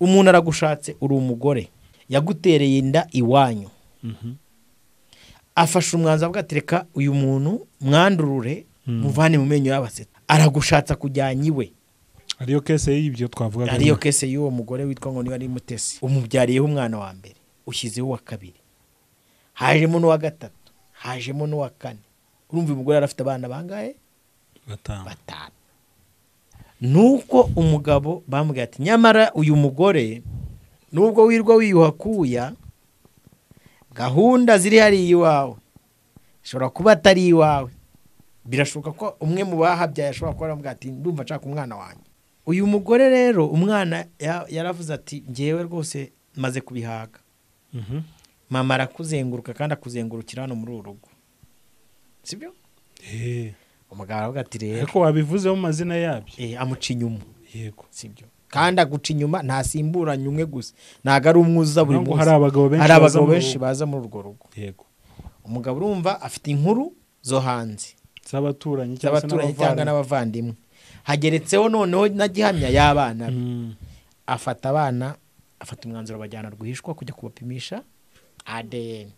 umuntu aragushatse uri umugore yagutereye inda iwanyu afashe umwanzuro bwatereka uyu muntu mwandurure muvane mu menyo y'abaseta aragushatsa kujyanye iwe ariyo kese y'ibyo twavuga ariyo kese y'uwo mugore witwa ngo niba ari Mutesi umubyariyeho umwana wa mbere ushyizeho wa kabiri hajemo n'uwa gatatu hajemo n'uwa kane urumva umugore arafite abana bangahe 5 nuko umugabo bambwiye ati nyamara uyu mugore nubwo wirwa wiyuhakuya gahunda ziri hari iwawe shobora kuba atari iwawe birashoboka ko umwe mu bahabyaye ashobora kuba aramubwira ati ndumva nshaka umwana wanjye uyu mugore rero umwana yaravuze ati ngewe rwose maze kubihaga mama arakuzenguruka kandi akuzengurukira hano muri uru rugo sibyo umugabo aravuga ati rero ariko wabivuzeho mu mazina yabyo amuca inyuma yego sibyo kandi aguca inyuma ntasimburanye umwe gusa ntago ari umwuza buri munsi hari abagabo benshi baza muri urwo rugo yego umugabo urumva afite inkuru zo hanze z'abaturanyi cyangwa n'abavandimwe hageretseho noneho na gihamya y'abana afata umwanzuro bajyana rwihishwa kujya kubapimisha ADN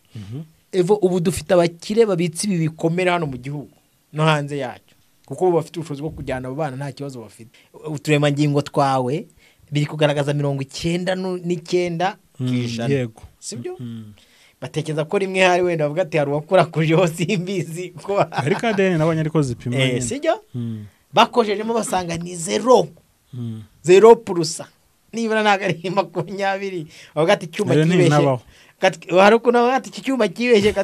evo ubu dufite abakire babitse ibi bikomera hano mu gihugu no hanze yacyo kuko bafite ubushobozi bwo kujyana abo bana nta kibazo bafite uturemangingo twawe biri kugaragaza 99% yego sibyo batekereza ko rimwe hari wenda bavuga ati hari uwakora kujeho simbizi ko ariko ADN nabonye ariko zipima nyine sibyo bakojejemo basanga ni 0% nibura ntago ari 20 bavuga ati icyuma kibeshye hari ukuntu bavuga ati iki cyuma kibeshye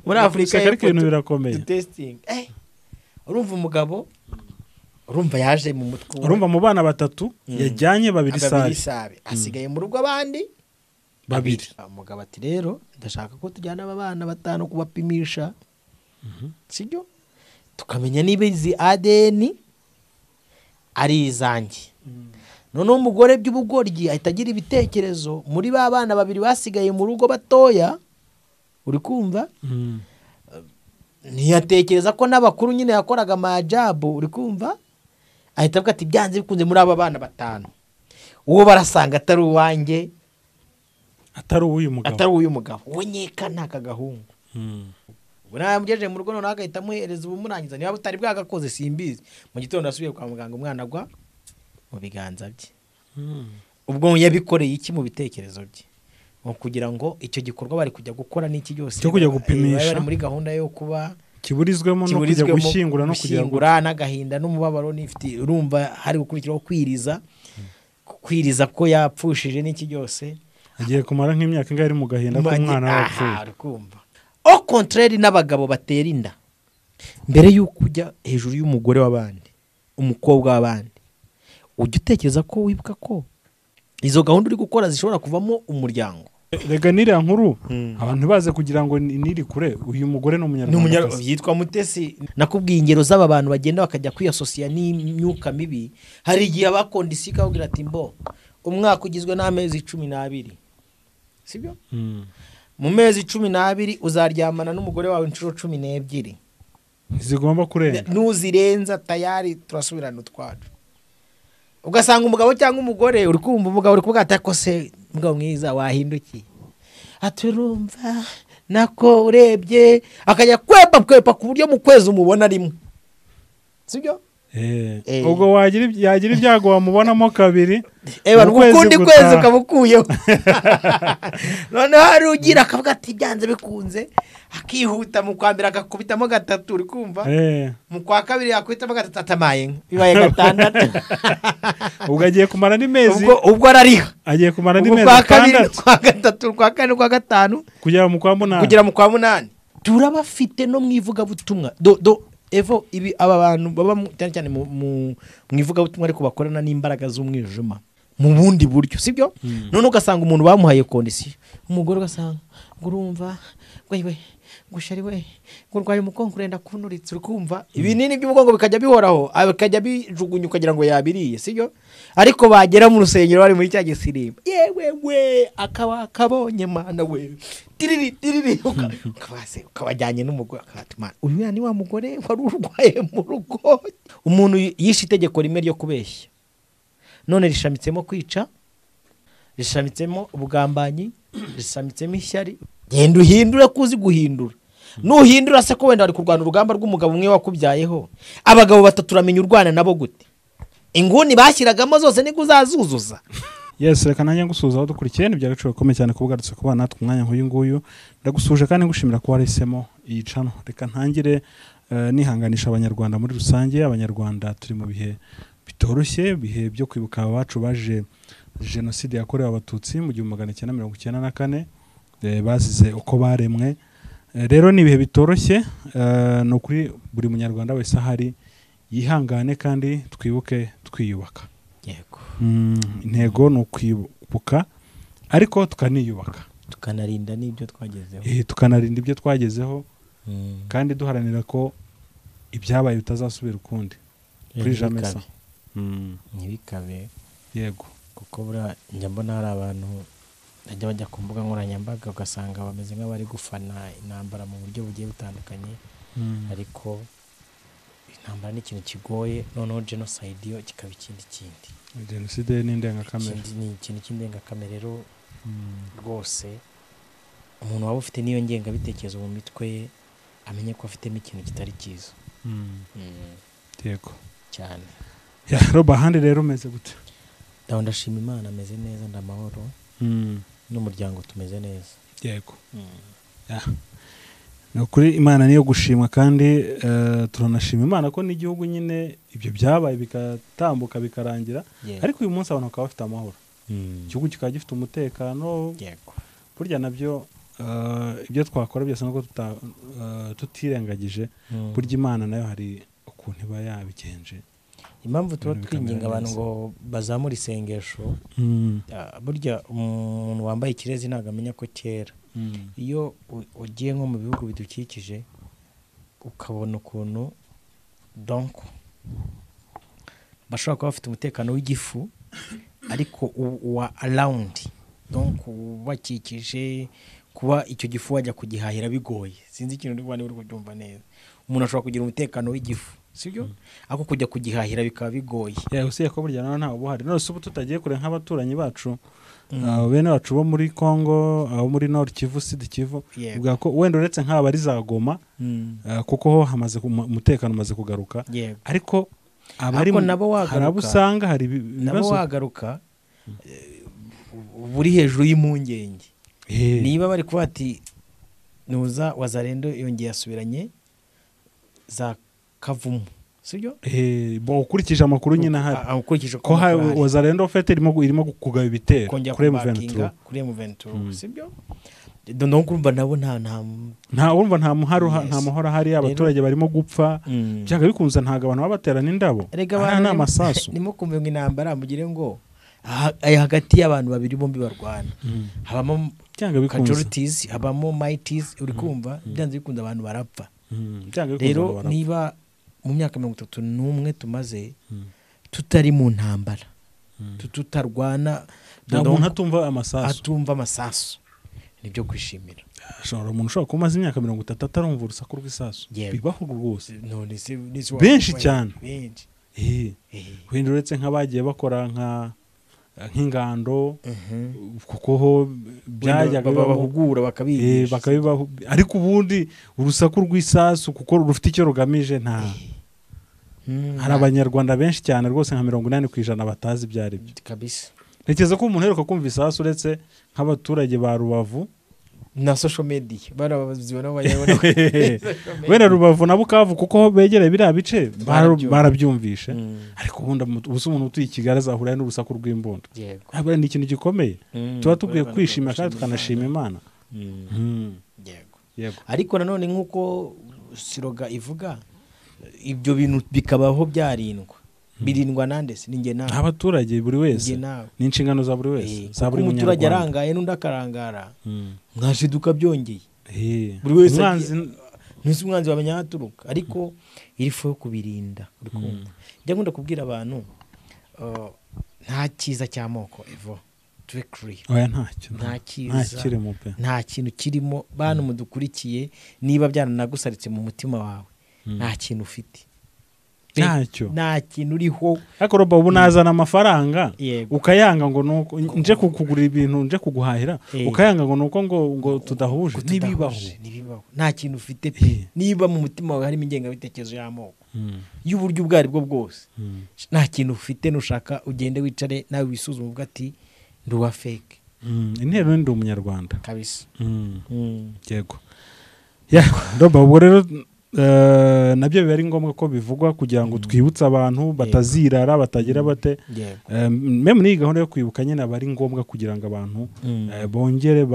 muri Afurika ariko ibintu birakomeye testing urumva umugabo urumva yaje mu mutwe urumva mu bana 3 yajyanye 2 sabe asigaye mu rugo abandi 2 umugabo ati rero ndashaka ko tujyana aba bana 5 kubapimisha sibyo tukamenya niba izi ADN ari izanjye none umugore by'ubugoryi ahita agira ibitekerezo muri ba bana 2 basigaye mu rugo batoya uri kumva ntiyatekereza ko n'abakuru nyine yakoraga majabu uri kumva ahita avuga ati byanze bikunze muri aba bana 5 uwo barasanga atari uwanjye atari uyu mugabo we nyeka ntaka gahungu buramugeje mu rugo none agahita muhereza ubumurangiza niba butari bwagakoze simbizi mu gitondo asubiye kwa muganga umwana agwa mu biganza bye ubwo yabikoreye iki mu bitekerezo bye ngo kugira ngo icyo gikorwa bari kujya gukora n'iki cyose cyo kujya gupimisha bari muri gahunda yo kuba kiburizwemo no kujya gushyingura no kugira n'agahinda n'umubabaro n'ifite urumva hari gukurikiraho kwiriza ko yapfushije n'iki cyose agiye kumara nk'imyaka ingahe mu gahinda k'umwana wapfuye kumva au contraire n'abagabo batera inda mbere y'uko ujya hejuru y'umugore w'abandi umukobwa w'abandi ujya utekereza ko wibuka ko izo gahunda uri gukora zishobora kuvamo umuryango rega niriya nkuru abantu baze kugira ngo niri kure uyu mugore n'umunyarwanda yitwa Mutesi nakubwiye ingero z'aba bantu bagenda bakajya kwiyasosiya n'imyuka mibi hari igihe abakondisika bagira ati mbo umwaka ugizwe n'amezi 12 sibyo mu mezi 12 uzaryamana n'umugore wawe inshuro 12 zigomba kurenga nuzirenza tayari turasubirana utwacu ugasanga umugabo cyangwa umugore uri kumva umugabo uri kuvuga ati akose mugabo mwiza wahindukiye aturumva nako urebye akajya kwepa ku buryo mu kwezi umubona rimwe sibyo ubwo yagira ibyago wamubonamo 2 ukundi kwezi ukabukuyeho none hari ugira akavuga ati byanze bikunze akihuta mu kwambira akakubitamo 3 uri kumva mu kwa 2 yakubitamo 3 atamaye bibaye 6 ubwo agiye kumara n'imezi ubwo arariha agiye kumara n'imezi 6 kwa 3 kwa 4 kwa 5 kugera mu kwa 8 turabafite no mwivuga butumwa evo ibi aba bantu baba cyane mu ivuga butumwa ariko bakorana n'imbaraga z'umwijima mu bundi buryo sibyo none ugasanga umuntu bamuhaye kondisiyo umugore ugasanga ngurumva wewe gushari we ngurwaye umukongo urenda kunuritse urukumva ibinini by'umugongo bikajya bihoraho abakajya bijugunya ukagira ngo yabiriye sibyo ariko bagera mu rusengero bari muri cya gisirimba yewe we akabonye mana we tiriri ukabajyanye n'umugore akatuma uyu ni wa mugore wari urwaye mu rugo umuntu yishe itegeko rimwe ryo kubeshya none rishamitsemo kwica, rishamitsemo ubugambanyi, rishamitsemo ishyari. Genda uhindure kuzi guhindura. Nuhindura se ko wenda ari kurwana urugamba rw'umugabo umwe wakubyayeho, abagabo batatu uramenya urwana nabo gute? Inguni bashyiragamo zose niko uzazuzuza. Yes, reka nanjye ngusuhuza aho dukurikiye, nibyo agaciro gakomeye cyane kubugarutse kuba natwe umwanya nk'uyu nguyu. Ndagusuje kandi ngushimira ko wahisemo iyi channel. Reka ntangire nihanganisha abanyarwanda muri rusange. Abanyarwanda turi mu bihe bitoroshye, bihe byo kwibuka abacu baje jenoside yakorewe abatutsi mu 1994 bazize uko baremwe. Rero ni ibihe bitoroshye, no kuri buri munyarwanda wese ahari yihangane kandi twibuke twiyubaka. Yego. Intego no kwibuka ariko tukaniyubaka, tukanarinda n'ibyo twagezeho. Tukanarinda ibyo twagezeho kandi duharanira ko ibyabaye bitazasubira ukundi. Kuri jamesa. Ntibikabe. Yego. Kuko bura njya mbona hari abantu bajya bajya ku mbuga nkoranyambaga ugasanga bameze nk'abari gufana intambara mu buryo bugiye butandukanye, ariko intambara ni ikintu kigoye, noneho genocide yo kikaba ikindi kindi. Genocide ni indengakamere. Ni ikintu cy'indengakamere rero rwose umuntu waba ufite n'iyo ngengabitekerezo mu mitwe ye amenye ko afitemo ikintu kitari cyiza. Yego cyane. Ya roba handi rero meze gute? Ndashima Imana ameze neza, ndamahoro. N'umuryango tumeze neza. Yego. No kuri Imana niyo gushimwa kandi turanashima Imana ko n'igihugu nyine ibyo byabaye bikatambuka bikarangira, ariko uyu munsi abantu bakaba bafite amahoro. Igihugu kikaba gifite umutekano. Yego. Burya nabyo ibyo twakora byose nuko tutirengagije, burya Imana nayo hari ukuntu iba yabigenje. Impamvu tuba twinginga abantu ngo bazamura isengesho, burya umuntu wambaye ikirezi ntabwo amenya ko kera. Iyo ugiye nko mu bihugu bidukikije ukabona ukuntu donc bashobora kuba bafite umutekano w'igifu, ariko wa around donc bakikije, kuba icyo gifu wajya kugihahira bigoye. Sinzi ikintu ndi kubona uri kubyumva neza. Umuntu ashobora kugira umutekano w'igifu, sibyo? Ako kujya kugihahira bikaba bigoye. Usiye ko burya nta buhari. None se ubu tutagiye kure nk'abaturanyi bacu, bene bacu bo muri Kongo, abo muri Nord Kivu, Sud Kivu, ubwa ko wenda uretse nk'abari za Goma, kuko ho hamaze umutekano umaze kugaruka, ariko abari nabo wagaruka, usanga hari nabo wagaruka buri hejuru y'impungenge. Niba bari kuba ati nuza Wazalendo yongeye asubiranye za Kavumu, sibyo? Ukurikije amakuru nyine ahari, ko Wazalendo fete irimo kugaba ibitero kuri M23, sibyo? Dono kurumva nabo urumva nta muhoro ahari, abaturage barimo gupfa, byaga bikunza ntaga abantu babaterana indabo, ari n'amasasu. Nimo kumva ngo intambara mugire ngo hagati y'abantu babiri bombi barwana, habamo casualties, habamo mighties, uri kumva byanze bikunda abantu barapfa. Rero niba mu myaka 31 tumaze tutari mu ntambara, tutarwana, umuntu atumva amasasu, nibyo kwishimira. Umuntu ushobora kumaza imyaka 30 atarumva urusaku rw'isasu, bibaho rwose. None benshi cyane. Wenda uretse nk'abagiye bakora nk'ingando, kuko ho byajyaga babahugura bakabigisha, ariko ubundi urusaku rw'isasu kuko rufite icyo rugamije hari abanyarwanda benshi cyane rwose nka 80% batazi byari byo kabisa. Ntekereza ko umuntu heruka kumva isasu uretse nk'abaturage ba Rubavu na social media barabazibona bayabona. Wenda Rubavu na Bukavu kuko begereye biriya bice barabyumvishe, ariko ubundi umuntu utuye i Kigali azahura n'urusaku rw'imbunda. Aba ni ikintu gikomeye, tuba tubwiye kwishima kandi tukanashima Imana. Yego. Ariko nanone nk'uko siroga ivuga, ibyo bintu bikabaho byarindwa, birindwa nandese ninge nawe, abaturage buri wese ni inshingano za buri wese, za buri muturage arangaye n'undi akarangara, mwashiduka byongeye. Buri wese umwanzi wamenya haturuka, ariko irifu yo kubirinda. Uri kumva njya nkunda kubwira abantu nta cyiza cy'amoko evo nta kintu kirimo. Bantu mudukurikiye, niba byananagusaritse mu mutima wawe, nta kintu ufite, ntacyo nta kintu uriho. ariko roba ubu nazana amafaranga Yego. ukayanga ngo nuko nje kukugura ibintu nje kuguhahira ukayanga ngo nuko ngo tudahuje ntibibaho nta kintu ufite pe. Niba mu mutima wawe harimo ingengabitekerezo y'amoko y'uburyo ubwo aribwo bwose, nta kintu ufite, nushaka ugende wicare nawe wisuzume uvuga ati ndi uwa fake. intero ndi umunyarwanda kabisa. yego roba ubwo rero nabyo biba ari ngombwa ko bivugwa kugira ngo twibutse abantu batazirara batagira bate. Meme ni gahunda yo kwibuka nyine aba ari ngombwa kugira ngo abantu bongere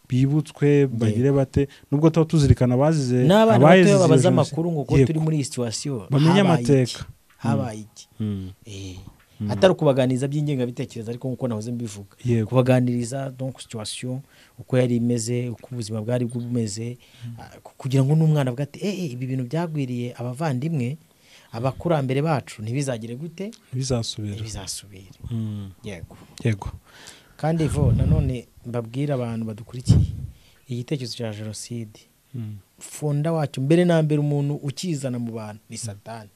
bibutswe bagire bate, nubwo tuba tuzirikana bazize abaye babaza amakuru ngo ko turi muri iyi situation bamenye amateka habaye iki. Atari kubaganiriza by'ingengabitekerezo ariko nkuko nahoze mbivuga, kubaganiriza donc situation uko yari imeze, uko ubuzima bwari bumeze, kugira ngo n'umwana avuga ati ibi bintu byagwiriye abavandimwe abakurambere bacu ntibizagire gute, ntibizasubire. Yego. Kandi nanone mbabwira abantu badukurikiye, igitekerezo cya jenoside funda wacyo mbere na mbere umuntu ukizana mu bantu ni Satani.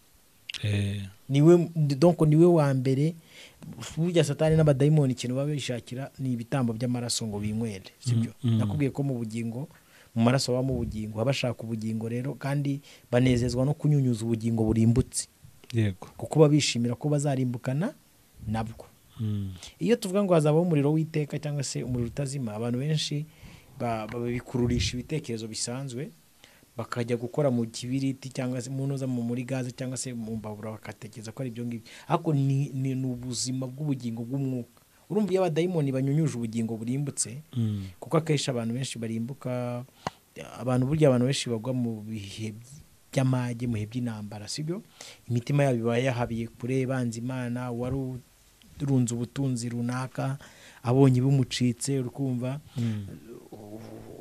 niwe wa mbere. Burya Satani n'abadayimoni ikintu baba bishakira ni ibitambo by'amaraso ngo binywere, sibyo? Nakubwiye ko mu bugingo, mu maraso habamo ubugingo, abashaka ubugingo rero kandi banezezwa no kunyunyuza ubugingo burimbutse. Yego. Kuko babishimira ko bazarimbukana nabwo. Iyo tuvuga ngo hazabaho umuriro w'iteka cyangwa se umuriro utazima, abantu benshi babikururisha ibitekerezo bisanzwe, bakajya gukora mu kibiriti cyangwa se munoza muri gaze cyangwa se mu mbabura, bakatekereza ko ari ibyo ngibyo. Ariko ni ubuzima bw'ubugingo bw'umwuka. Urumva iyo abadayimoni banyunyuje ubugingo burimbutse, kuko akenshi abantu benshi barimbuka, burya abantu benshi bagwa mu bihe by'amage, mu bihe by'intambara, sibyo? Imitima yabo iba yahabiye kure banze Imana, wari urunze ubutunzi runaka abonye bumucitse, urukumva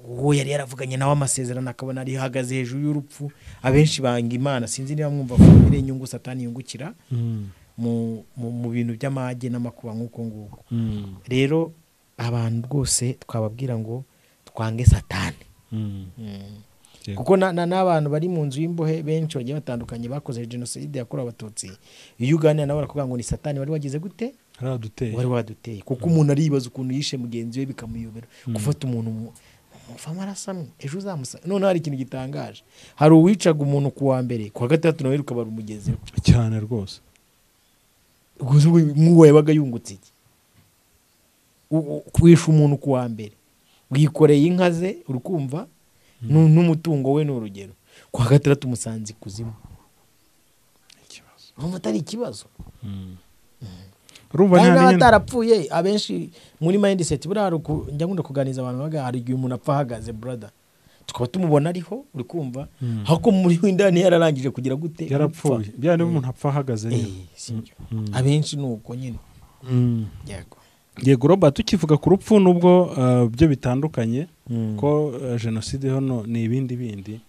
uwo yari yaravuganye nawe amasezerano akabona ari hagaze hejuru y'urupfu. Abenshi banga Imana, sinzi niba mwumva ko inyungu Satani yungukira mu bintu by'amage n'amakuba nk'uko nguko. Rero abantu rwose twababwira ngo twange Satani. Kuko n'abantu bari mu nzu y'imbohe benshi bagiye batandukanye bakoze jenoside yakorewe Abatutsi, iyo uganira nabo barakubwira ngo ni Satani wari wagize gute, wari waduteye. Kuko umuntu aribaza ukuntu yishe mugenzi we bikamuyobera. Gufata umuntu mufa amaraso amwe ejo uzamusa. None hari ikintu gitangaje, hari uwicaga umuntu ku wa mbere, ku wa gatatu nawe rukabara umugezi cyane rwose. Mwuwo yabaga yungutse iki? Kwisha umuntu ku wa mbere, wikoreye inka ze, urukumva n'umutungo we, n'urugero. Ku wa gatandatu umusanze ikuzimu. Urumva atari ikibazo? Kandi n'abatarapfuye abenshi muri mindset, buriya njya nkunda kuganiriza abantu baga, hari igihe umuntu apfa ahagaze brother, tukaba tumubona ariho, uri kumva hako muri windani yararangije kugira gute, yarapfuye. Bya niba umuntu apfa ahagaze abenshi nuko nyine. Yego roba, tukivuga ku rupfu nubwo byo bitandukanye, ko jenoside hano ni ibindi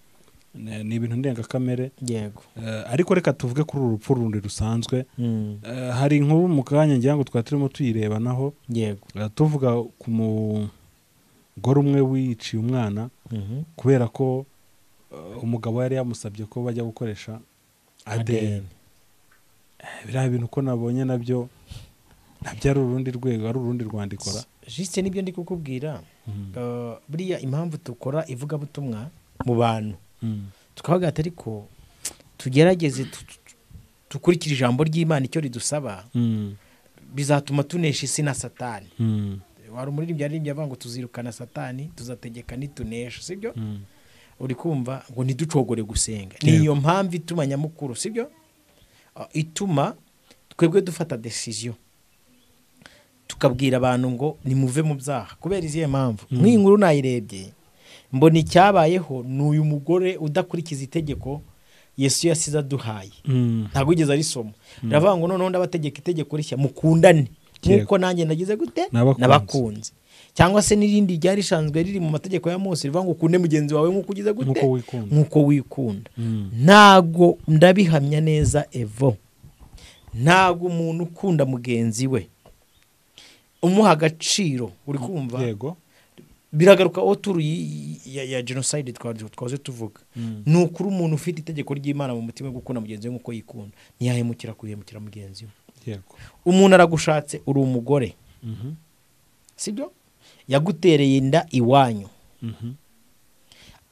ni ibintu ndengakamere. Yego. Ariko reka tuvuge kuri urupfu rundi rusanzwe. Hari inkuru mu kanya ngira ngo twaturimo tuyireba naho. Yego. Tuvuga ku mugore umwe wiciye umwana kubera ko umugabo yari yamusabye ko bajya gukoresha ADN. Biriya bintu ko nabonye nabyo ari urundi rwego, ari urundi rwandikora. Juste nibyo ndi kukubwira. Buriya impamvu tukora ivugabutumwa mu bantu, tukavuga ati ariko tugerageze dukurikira ijambo ry'Imana icyo ridusaba, bizatuma tunesha isi na Satani. Wari umuririmbyi yaririmbye avuga ngo tuzirukana Satani, tuzategeka nitunesha, sibyo? Uri kumva ngo ntiducogore gusenga. Niyo mpamvu ituma nyamukuru, sibyo? Ituma twebwe dufata decision, tukabwira abantu ngo nimuve mu byaha. Kubera izihe mpamvu? Mw'iyi nkuru nayirebye mbona icyabayeho n'uyu mugore udakurikiza itegeko Yesu yasize aduhaye. Ntabwo yigeze arisoma. Ravuga ngo noneho ndabategeka itegeko rishya, mukundane nkuko nanjye nagize gute, nabakunze. Cyangwa se n'irindi ryari risanzwe riri mu mategeko ya Mose rivuga ngo ukunde mugenzi wawe nkuko ugize gute, nkuko wikunda. Ntago ndabihamya neza Evo, ntago umuntu ukunda mugenzi we umuha agaciro, uri kumva, biragaruka oturu ya genocide twaje tuvuga ni ukuri umuntu ufite itegeko ry'Imana mu mutima wo gukunda mugenzi we nk'uko yikunda ntiyahemukira kuyemukira mugenzi we. yego Umuntu aragushatse uri umugore sibyo yagutereye inda iwanyu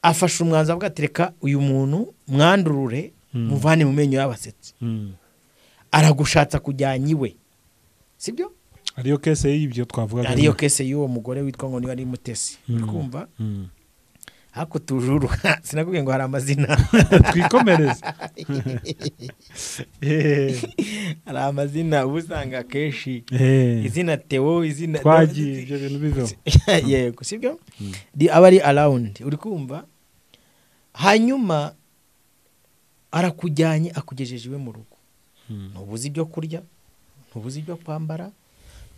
afashe umwanzuro avuga ati reka uyu muntu mwandurure muvane mu menyo y'abasetsi aragushatsa kujyanye iwe sibyo ariyo kese y'ibyo twavuga ariyo kese y'uwo mugore witwa ngo niba ari Mutesi kumva hako tujuru sinakubwiye ngo hari amazina twikomereze hari amazina ubusanga keshi izina Theo izina twagiye ibyo bintu biveho yego sibyo aba ari around uri kumva hanyuma arakujyanye akugejeje iwe mu rugo ntubuze ibyo kurya ntubuze ibyo kwambara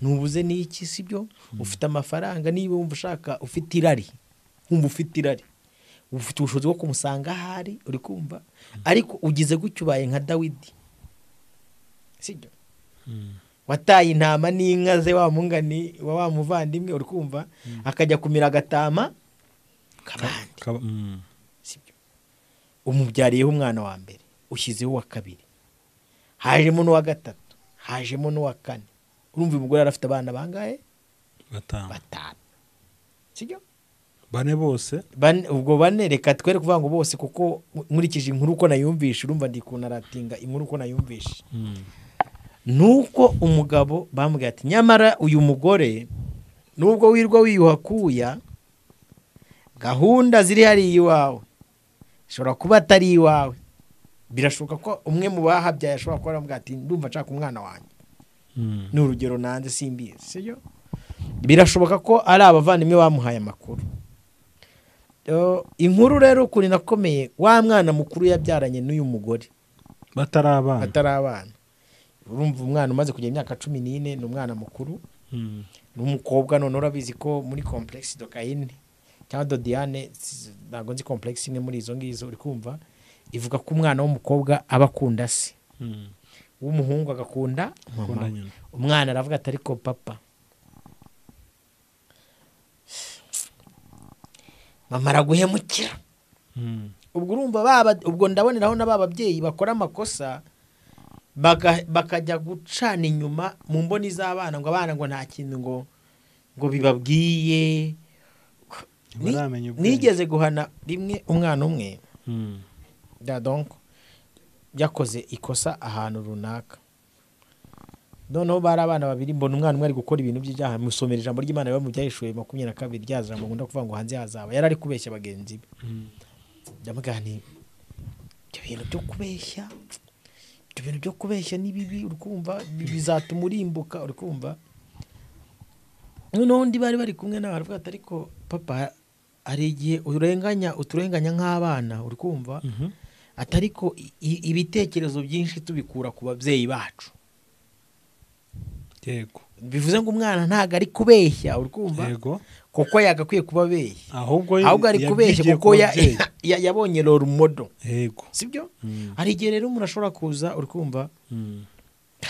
ntubuze n'iki sibyo ufite amafaranga niba wumva ushaka ufite irari ufite ubushobozi bwo kumusanga ahari uri kumva ariko ugize gutyo ubaye nka Dawidi sibyo wataye intama n'inka ze wa mungani wa muvandimwe uri kumva akajya kumira agatama kabandi sibyo umubyariyeho umwana wa mbere ushyizeho wa kabiri hajemo n'uwa gatatu hajemo n'uwa kane urumva umugore arafite abana bangahe 5 sibyo bane bose ubwo bane reka twere kuvuga ngo bose kuko nkurikije inkuru uko nayumvishe urumva ndikuna ratinga inkuru uko nayumvishe nuko umugabo bamubwiye ati nyamara uyu mugore nubwo wirwa wiyuhakuya gahunda ziri hari iwawe shobora kuba atari iwawe birashoboka ko umwe mu bahabyaye ashobora kuba aramubwira ati ndumva nshaka umwana wanjye ni urugero nanze simbizi sibyo birashoboka ko ari abavandimwe bamuhaye amakuru. Inkuru rero kuri nakomeye wa mwana mukuru yabyaranye n'uyu mugore batarabana urumva umwana umaze kujya imyaka 14 ni umwana mukuru n'umukobwa none urabizi ko muri complexe Dokaine cyangwa Dodiane ntago nzi complexe imwe muri izo ngizo uri kumva ivuga ko umwana w'umukobwa abakunda se w'umuhungu agakunda mama umwana aravuga ati ariko papa mama araguhemukira ubwo urumva baba ubwo ndaboneraho n'ababyeyi bakora amakosa bakajya gucana inyuma mu mboni z'abana ngo abana ngo nta kintu ngo bibabwiye nigeze guhana rimwe umwana umwe donc yakoze ikosa ahantu runaka noneho bari abana babiri mbona umwana umwe ari gukora ibintu by'ibyaha musomera ijambo ry'Imana biba mu byahishwe 22 ryazira ngo ngunda kuvuga ngo hanze hazaba yari ari kubeshya bagenzi be ndamugani ibyo bintu byo kubeshya ni bibi urukumva bizatuma urimbuka urukumva noneho ndi bari kumwe nawe aravuga ati ariko papa ari igihe uturenganya nk'abana urukumva atariko ibitekerezo byinshi tubikura ku babyeyi bacu yego bivuze ngo umwana ntago ari kubeshya urukumva yego kuko yagakwiye kubabeshya ahubwo ari kubeshya kuko yabonye role model yego sibyo ari igihe rero umuntu ashobora kuza urukumva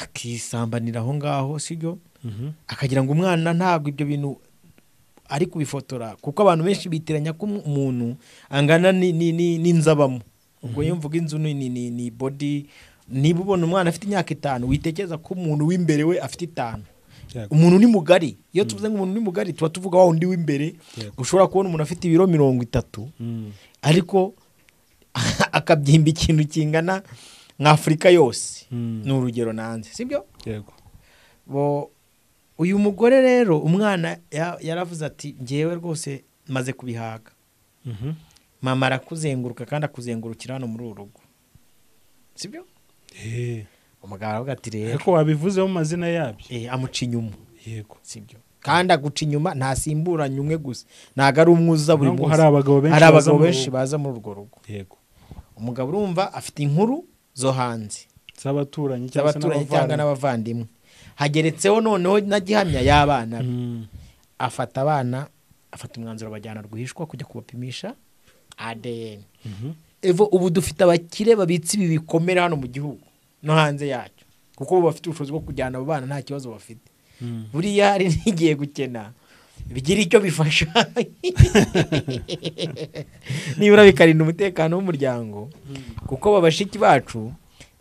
akisambanira aho ngaho sibyo akagira ngo umwana ntago ibyo bintu ari kubifotora kuko abantu benshi bitiranya ko umuntu angana n'inzabamo ubwo yumvuga inzu ni body niba ubona umwana afite imyaka 5 witekeza ko umuntu w'imbere we afite 5 umuntu ni mugari iyo tuvuze ngo umuntu ni mugari tuba tuvuga wa undi w'imbere ushobora kubona umuntu afite ibiro 30 ariko akabyimba ikintu kingana nka Afrika yose ni urugero nanze sibyo yego uyu mugore rero umwana yaravuze ati ngewe rwose maze kubihaga mama arakuzenguruka kandi akuzengurukira hano muri urugo sibyo umugabo aravuga ati rero ariko wabivuze mu mazina yabyo amuca inyuma yego sibyo kandi aguca inyuma ntasimburanye umwe gusa naga ari umwuza buri munsi hari abagabo benshi baza muri urwo rugo yego umugabo urumva afite inkuru zo hanze z'abaturanyi cyangwa n'abavandimwe hageretseho noneho na gihamya y'abana afata umwanzuro bajyana rwihishwa kujya kubapimisha ADN ubu dufite abakire babitse ibi bikomera hano mu gihugu no hanze yacyo kuko bafite ubushobozi bwo kujyana abo bana nta kibazo bafite buriya hari n'igiye gukena bigira icyo bifasha nibura bikarinda umutekano w'umuryango kuko babashiki bacu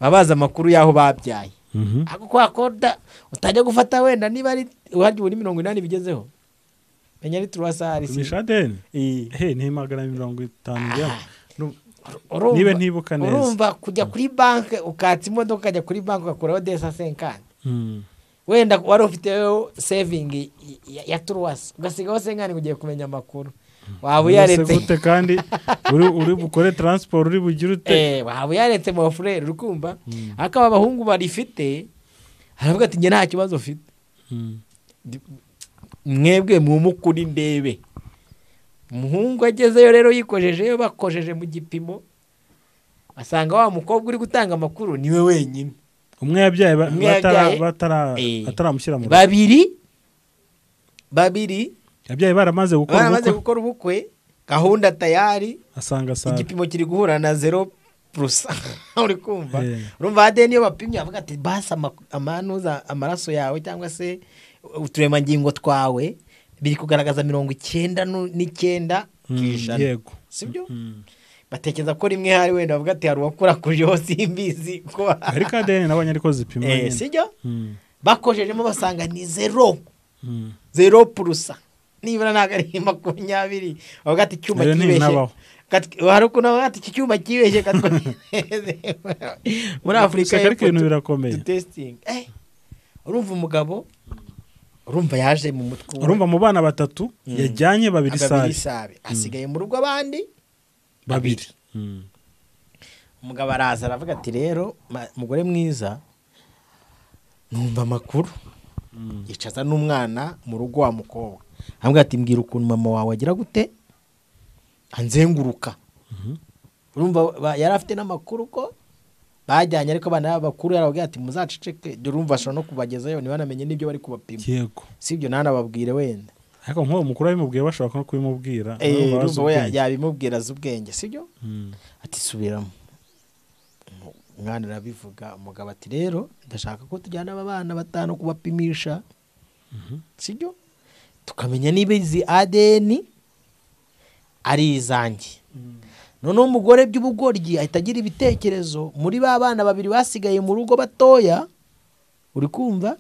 babaza amakuru y'aho babyaye ako kwakoda utajya gufata wenda niba ari uharya muri 80 bigezeho menya ari turasari si Mishadeni ni 150 nibe ntibuka neza urumva kujya kuri banke ukatsa imodoka ukajya kuri banke ugakuraho desa 50 wenda wari ufiteyo saving ya turwasa ugasigaho 50 ugiye kumenya amakuru waba yaretse gute kandi uri bukore transport uri bugira ute waba yaretse mu frere urukumva akaba abahungu barifite aravuga ati nge nta kibazo ufite mwebwe mu mukuri ndebe umuhungu agezeyo rero yikojejeyo bakojeje mu gipimo asanga wa mukobwa uri gutanga amakuru niwe wenyine umwe yabyaye bataramushyira mu babiri yabyaye baramaze gukora ubukwe gahunda tayari asanga igipimo kiri guhura na 0% uri kumva urumva ade niyo bapimye avuga ati basa amanuza amaraso yawe cyangwa se uturemangingo twawe biri kugaragaza 99 yego sibyo batekereza ko rimwe hari wenda bavuga ati hari uwakora kujeho simbizi ko ariko ADN nabonye ariko zipima nyine sibyo bakojejemo basanga ni 0% nibura ntago ari 20 bavuga ati icyuma kibeshye hari ukuntu bavuga ati iki cyuma kibeshye muri Afurika y'Epfo ibintu birakomeye testing urumva umugabo urumva yaje mu mutwe urumva mu bana batatu yajyanye babiri sabe asigaye mu rugo abandi babiri umugabo araza aravuga ati rero mugore mwiza numva amakuru yicaza n'umwana mu rugo wa mukobwa ambwira ati mbwira ukuntu mama wawe agira gute anzenguruka urumva yari afite n'amakuru ko bajyanye ariko abana bakuru yarababwira ati muzaceceke durumva ashobora no kubagezayo niba namenye n'ibyo bari kubapima yego sibyo nanababwire wenda ariko nk'uwo mukuru abimubwiye bashobora no kubimubwira yabimubwira z'ubwenge sibyo ati subiramo umwana arabivuga umugabo ati rero ndashaka ko tujyana aba bana batanu kubapimisha sibyo tukamenya niba izi ADN ari izanjye noneho umugore by'ubugoryi ahita agira ibitekerezo muri ba bana babiri basigaye mu rugo batoya uri kumva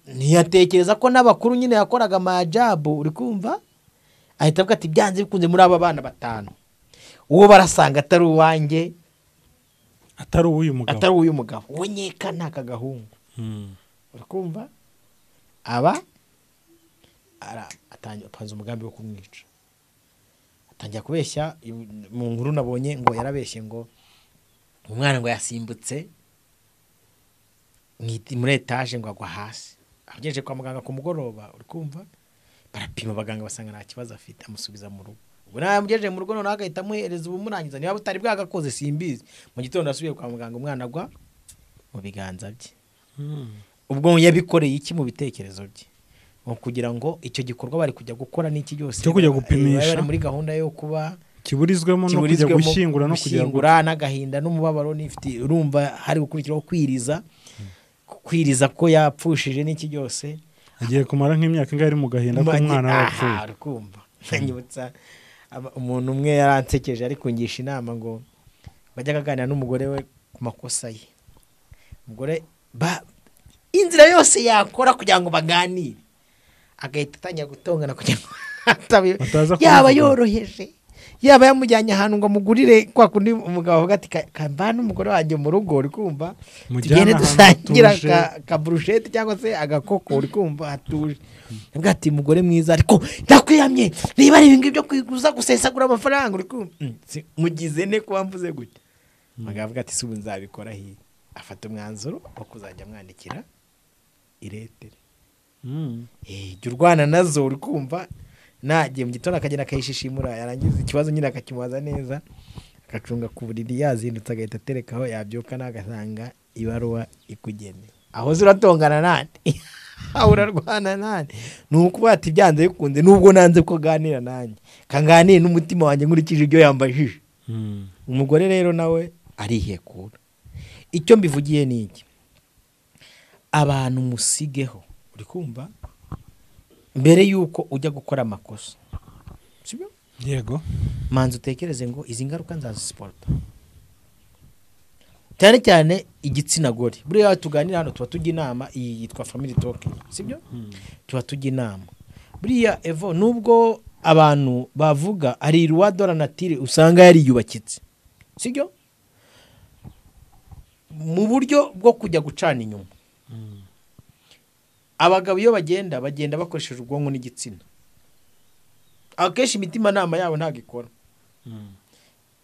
ntiyatekereza ko n'abakuru nyine yakoraga amajabu uri kumva ahita avuga ati byanze bikunze muri aba bana batanu uwo barasanga atari uwanjye atari uw'uyu mugabo we nyeka ntaka gahungu uri kumva aba apanze umugambi wo kumwica atangira kubeshya mu nkuru nabonye ngo yarabeshye ngo umwana ngo yasimbutse muri etaje ngo agwa hasi agejeje kwa muganga ku mugoroba uri kumva barapima abaganga basanga nta kibazo afite amusubiza mu rugo ubwo namugejeje mu rugo noneho agahita amuhereza ubumurangiza niba butari bwagakoze simbizi mu gitondo asubiye kwa muganga umwana agwa mu biganza bye ubwo yabikoreye iki mu bitekerezo bye kugira ngo icyo gikorwa bari kujya gukora n'iki cyose cyo kujya gupimisha bari muri gahunda yo kuba kiburizwemo no kujya gushyingura no kujya n'agahinda n'umubabaro n'ifite urumva hari gukurikiraho kwiriza ko yapfushije n'iki cyose agiye kumara nk'imyaka ingahe ari mu gahinda k'umwana wapfuye arikumva nkanyibutsa umuntu umwe yaransekeje ari kungisha inama ngo bajya kaganira n'umugore we ku makosa ye umugore inzira yose yakora kugira ngo baganire agahita atangira gutongana kugira ngo yaba yoroheje yaba yamujyanye ahantu ngo amugurire kwa kundi umugabo avuga ati kambana umugore wanjye mu rugo uri kumva tugende dusangira akaburushete cyangwa se agakoko uri kumva hatuje avuga ati mugore mwiza ariko ndakwiyamye niba ari ibingibi byo kwiguza gusesagura amafaranga uri kumva mugize ne kuba mvuze gutya umugabo avuga ati subu nzabikora hiye afata umwanzuro wo kuzajya amwandikira iretere jya urwana nazo uri kumva nagiye mu gitondo akagenda akayishishimura yarangiza ikibazo nyine akakimubaza neza agacunga ku buriri yazindutse agahita aterekaho yabyuka n'agasanga ibaruwa ikugeneye aho ziratongana nande aho urarwana nande ni ukuba ati byanze bikunze nubwo nanze ko aganira nanjye kanganiye n'umutima wanjye nkurikije ibyo yambajije umugore rero nawe arihekura icyo mbivugiye ni iki abantu musigeho uri kumva mbere yuko ujya gukora amakosa sibyo yego manzi utekereze ngo izi ngaruka nzazisiporta cyane cyane igitsina gore buriya tuganira hano tuba tujya inama iyi yitwa family talking sibyo tuba tujya inama buriya Evo nubwo abantu bavuga ari roi de la nature usanga yari yubakitse sibyo mu buryo bwo kujya gucana inyuma abagabo iyo bagenda bakoresheje ubwonko n'igitsina akenshi imitima nama yabo ntabwo ikora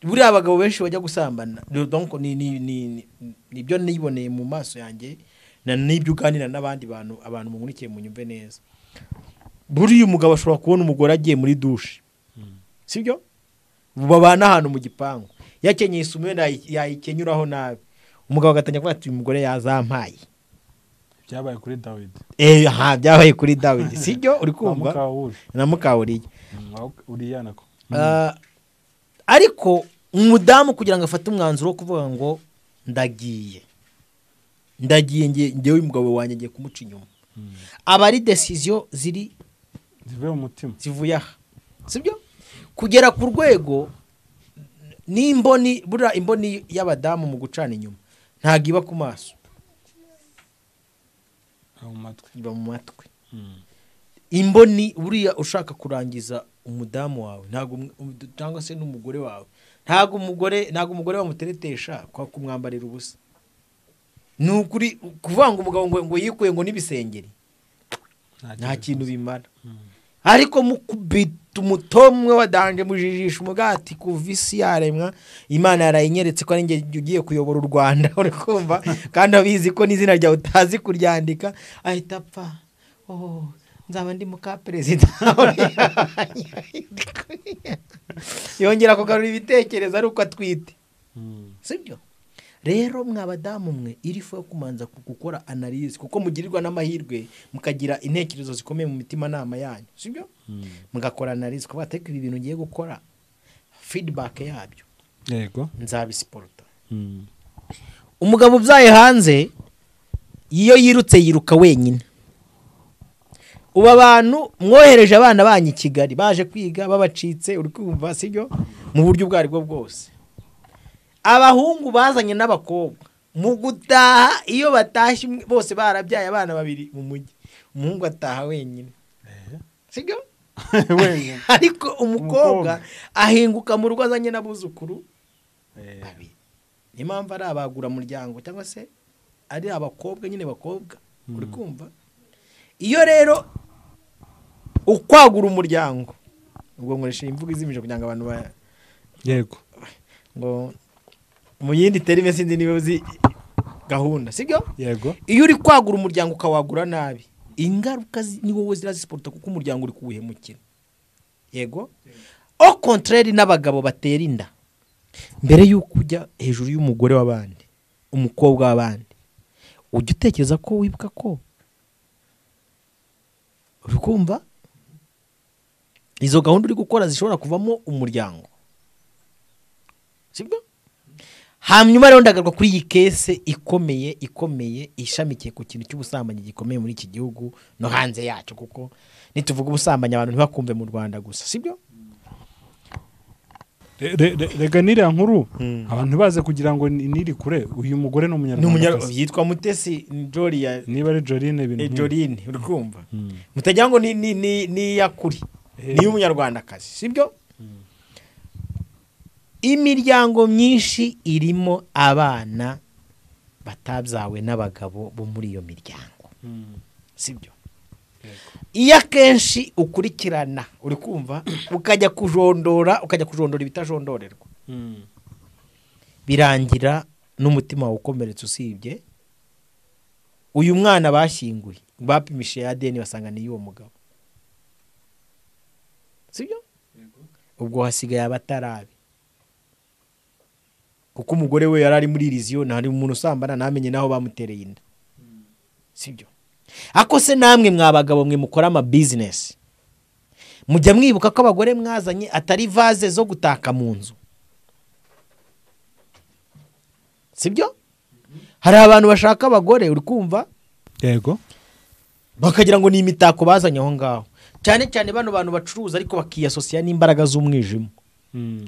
buriya abagabo benshi bajya gusambana donc nibyo niboneye mu maso yanjye n'ibyo uganira n'abandi abantu mumurikiye mu nyumve neza buriya umugabo ashobora kubona umugore agiye muri dushe sibyo babana ahantu mu gipangu yakenyeye isume yayikenyuraho nabi umugabo agatangira kuvuga ati uyu mugore yazampaye byabaye kuri David byabaye kuri David sibyo uri kumva na mukawuriye uriya nako ariko umudamu kugira ngo afate umwanzuro wo kuvuga ngo ndagiye ngewe umugabo wanjye ngiye kumuca inyuma aba ari decision zivuye mu mutima zivuye aha sibyo kugera ku rwego n'imboni buriya imboni y'abadamu mu gucana inyuma ntabwo iba ku maso iba mu matwi imboni buriya ushaka kurangiza umudamu wawe ntabwo cyangwa se n'umugore wawe ntabwo umugore bamuteretesha kwa kumwambarira ubusa ni ukuri kuvuga ngo umugabo ngo yikuye ngo n'ibisengeri nta kintu bimara ariko mukubita umutomwe wa danje mujijisha umugati kuva isi yaremwa Imana yarayinyeretse ko ari nge ugiye kuyobora u Rwanda uri kumva kandi abizi ko n'izina ryawe utazi kuryandika ahita apfa nzaba ndi muka perezida yongera kugarura ibitekerezo ari uko atwite sibyo rero mwabadamu mwe irifu yo kumanza gukora analyse kuko mugirirwa n'amahirwe mukagira intekerezo zikomeye mu mitima nama yanyu sibyo mugakora analyse ko bateka ibi bintu ngiye gukora feedback yabyo yego nzabisiporta umugabo ubyaye hanze iyo yirutse yiruka wenyine uba abantu mwohereje abana banyu i Kigali baje kwiga babacitse uri kumva sibyo mu buryo bwari bwo bwose abahungu bazanye n'abakobwa mu gutaha iyo batashye bose barabyaye abana babiri mu mujyi umuhungu ataha wenyine sibyo wenyine ariko umukobwa ahinguka mu rugo azanye n'abuzukuru babiri impamvu ari abagura muryango cyangwa se ari abakobwa nyine bakobwa uri kumva iyo rero ukwagura umuryango ubwo nkoresha imvugo izimije kugira ngo abantu yego ngo mu yindi terime sinzi niba uzi gahunda sibyo yego iyo uri kwagura umuryango ukawagura nabi ingaruka ni wowe zirazisiporta kuko umuryango uri kuwuhemukira yego au contraire n'abagabo batera inda mbere y'uko ujya hejuru y'umugore w'abandi umukobwa w'abandi ujya utekereza ko wibuka ko uri kumva izo gahunda uri gukora zishobora kuvamo umuryango sibyo hanyuma rero ndagaruka kuri iyi kese ikomeye ishamikiye ku kintu cy'ubusambanyi gikomeye muri iki gihugu no hanze yacyo kuko nituvuga ubusambanyi abantu ntibakumve mu Rwanda gusa sibyo rega niriya nkuru abantu baze kugira ngo niri kure uyu mugore ni umunyarwanda yitwa Mutesi Jolia niba ari Joline Joline uri kumva mutagira ngo ni yakuri ni umunyarwandakazi sibyo imiryango myinshi irimo abana batabyawe n'abagabo bo muri iyo miryango sibyo iyo akenshi ukurikirana uri kumva ukajya kujondora ibitajondorerwa birangira n'umutima wawe ukomeretse usibye uyu mwana bashyinguye bapimishije ADN basanga ni y'uwo mugabo sibyo ubwo hasigaye abatarabe kuko umugore we yarari muri iriziyo ntari umuntu usambana namenye naho bamutereye inda sibyo ako se namwe mwabagabo mwe mukora ama business mujya mwibuka ko abagore mwazanye atari vaze zo gutaka mu nzu sibyo hari abantu bashaka abagore uri kumva yego bakagira ngo ni imitako bazanye aho ngaho cyane cyane bano bantu bacuruza ariko bakiyasosiya n'imbaraga z'umwijima.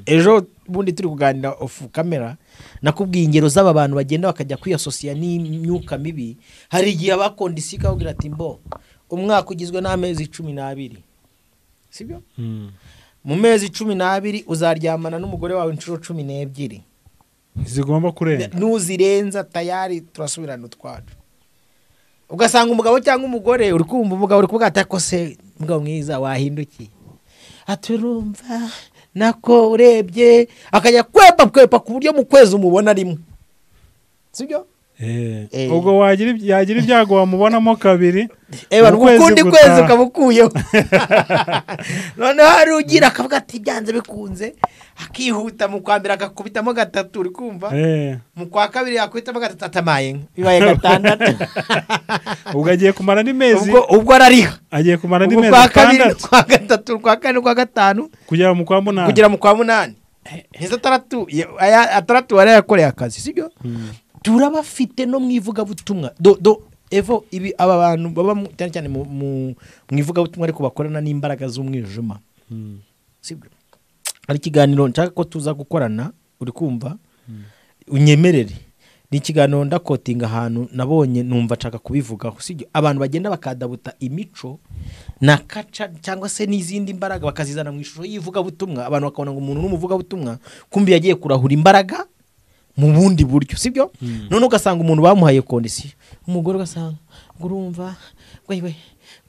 Ejo bundi turi kuganira off camera nakubwiye ingero z'aba bantu bagenda bakajya kwiyasosiya n'imyuka mibi. Hari igihe abakondisika bagira ati mbo umwaka ugizwe n'amezi 12, sibyo? Mu mezi 12 uzaryamana n'umugore wawe inshuro 12 zigomba kurenga, nuzirenza tayari turasubirana utwacu. Ugasanga umugabo cyangwa umugore uri kumva umugabo uri kuvuga ati ko se mugabo mwiza wahindukiye, aturumva nako urebye akajya kwepa ku buryo mu kwezi umubona rimwe, sibyo? ubwo yagira ibyago wamubonamo kabiri, ukundi kwezi ukabukuyeho. None hari ugira akavuga ati byanze bikunze akihuta mu kwambira akakubitamo 3 uri kumva, mu kwa kabiri yakubitamo 3 atamaye bibaye 6. ubwo agiye kumara n'imezi, ubwo arariha agiye kumara n'imezi 6, kwa 3, kwa 4, kwa 5 kugera mu kwa 8, kugera mu kwa 8. Neza 3 warayakoreye akazi, sibyo? Turabafite no mwivuga butumwa evo ibi aba bantu baba cyane cyane mu mwivuga butumwa ariko bakorana n'imbaraga z'umwijima, sibyo? Ari kiganiro nshaka ko tuza gukorana uri kumva, unyemerere ni kiganiro ndakotinga ahantu nabonye numva nshaka kubivugaho, sibyo? Abantu bagenda bakadabuta imico na kaca cyangwa se n'izindi mbaraga bakazizana mu ishusho yivuga butumwa, abantu bakabona ngo umuntu n'umuvuga butumwa kumbi yagiye kurahura imbaraga mu bundi buryo, sibyo? None ugasanga umuntu bamuhaye kondisiyo, umugore ugasanga ngurumva we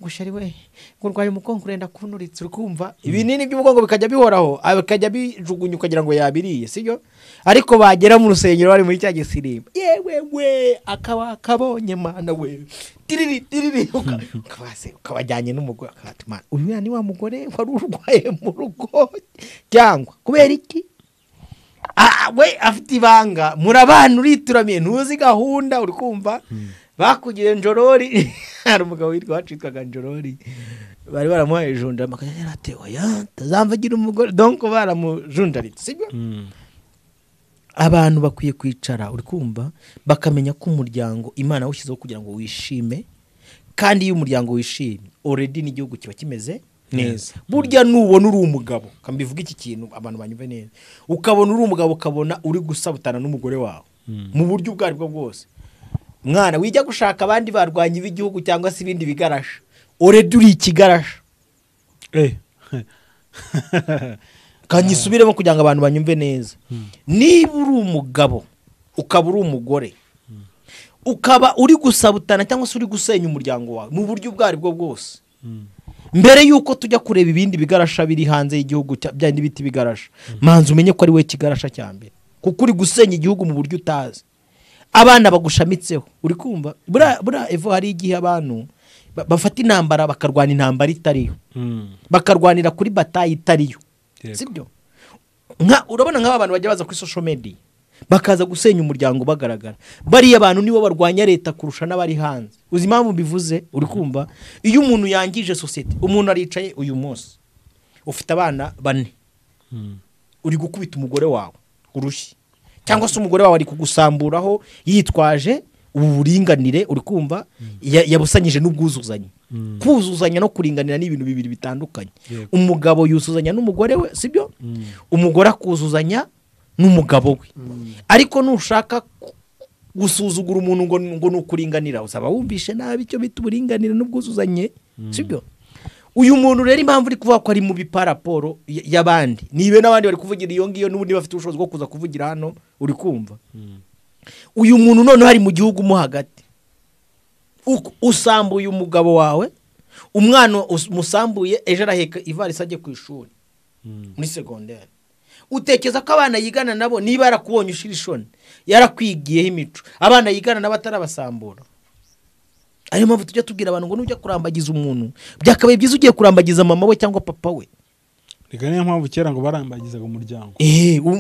gushari we ngurwaye umugongo urenda kunuritse uri kumva, ibinini by'umugongo bikajya bihoraho abakajya bijugunya ukagira ngo yabiriye, sibyo? Ariko bagera mu rusengero bari muri cya gisirimba, yewe we akabonye mana we tiriri ukabajyanye n'umugore akatima, uyu ni wa mugore wari urwaye mu rugo cyangwa kubera iki? We afite ibanga murabana urituramiye ntuzi gahunda uri kumva, bakugiye njorori. Hari umugabo witwaga njorori bari baramuhaye junja makanya atewa ya tazamvagira umugore donc baramujunjaritse, sibyo? Abantu bakwiye kwicara uri kumva bakamenya ko umuryango Imana washyizeho kugira ngo wishime, kandi iyo umuryango wishimye already n'igihugu kiba kimeze neza. Burya nubona uri umugabo kambivuga iki kintu abantu banyumve neza, ukabona uri umugabo ukabona uri gusabutana n'umugore wawe mu buryo bwari bwo bwose, mwana wijya gushaka abandi barwanya igihugu cyangwa se ibindi bigarasha, already uri ikigarasha. Kanyisubiremo kugira ngo abantu banyumve neza. Niba uri umugabo ukaba uri umugore ukaba uri gusabutana cyangwa se uri gusenya umuryango wawe mu buryo bwari bwo bwose, mbere yuko tujya kureba ibindi bigarasha biri hanze y'igihugu byandi biti bigarasha, manzi umenye ko ari we kigarasha cyambere, kuko uri gusenya igihugu mu buryo utazi, abana bagushamitseho uri kumva. Bura evo hari igihe abantu bafata intambara bakarwana intambara itariyo, bakarwanira kuri batayi itariyo, sibyo? Urabona nk'aba bantu bajya baza kuri social media bakaza gusenya umuryango bagaragara, bariya abantu nibo barwanya leta kurusha n'abari hanze. Uzi impamvu bivuze uri kumva? Iyo umuntu yangije society, umuntu aricaye uyu munsi ufite abana 4, uri gukubita umugore wawe urushyi, cyangwa se umugore wawe ari kugusamburaho yitwaje uburinganire uri kumva, yabusanyije n'ubwuzuzanye. Kuzuzanya no kuringanira ni ibintu bibiri bitandukanye. Umugabo yusuzanya n'umugore we, sibyo? Umugore akuzuzanya n'umugabo we. Ariko nushaka gusuzugura umuntu ngo nukuringanira usaba wumvishe nabi icyo bita uburinganire n'ubwuzuzanye, sibyo? Uyu muntu rero impamvu uri kuvuga ko ari mu biparaporo y'abandi, nibe n'abandi bari kuvugira iyo ngiyo n'ubundi bafite ubushobozi bwo kuza kuvugira hano uri kumva. Uyu muntu none hari mu gihugu mo hagati usambuye umugabo wawe, umwana musambuye ejo araheka ivarisi ajye ku ishuri muri secondaire, utekeza ko abana yigana nabo niba yarakubonye ushirishone yarakwigiyeho imico, abana yigana nabo atarabasambura. Ayo mpamvu tujya tubwira abantu ngo nujya kurambagiza umuntu byakabaye byiza ugiye kurambagiza mama we cyangwa papa we. Reka niyo mpamvu kera ngo barambagizaga umuryango.